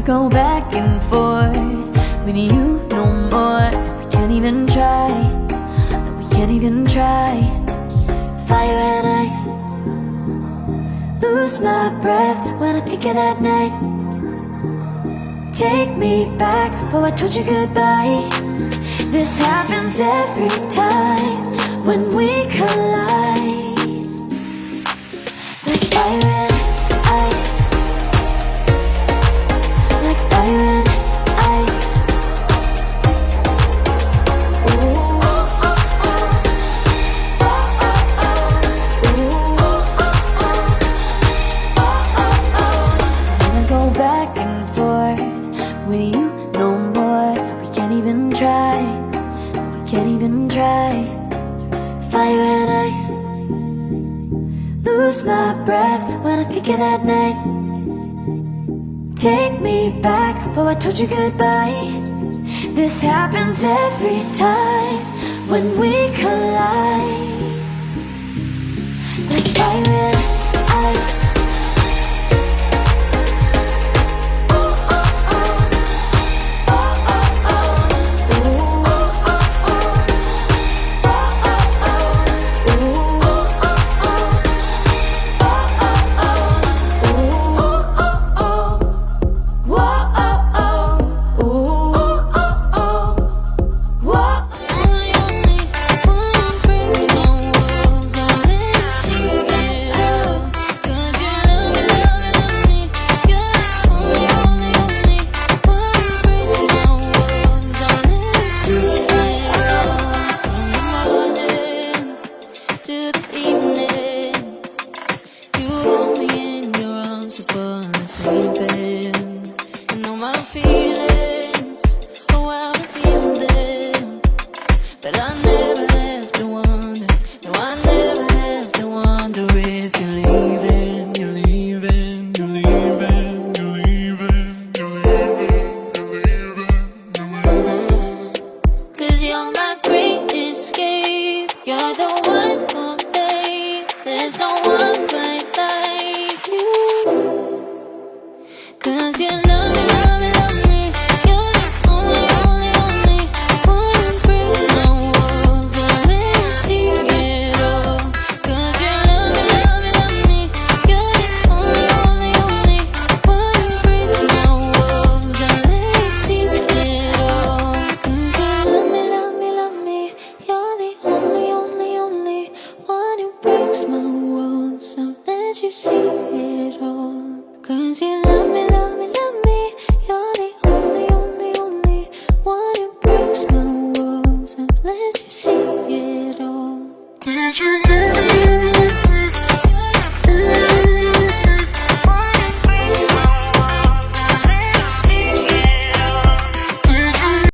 go back and forth with you no more. We can't even try, no, we can't even try. Fire and ice, lose my breath when I think of that night. Take me back, oh I told you goodbye. This happens every time when we collide. Like fire and ice, like fire and ice. Ooh. Wanna go back and forth with you no more. We can't even try, we can't even try. Fire and ice, lose my breath when I think of that night. Take me back, oh I told you goodbye. This happens every time when we collide. Like fire and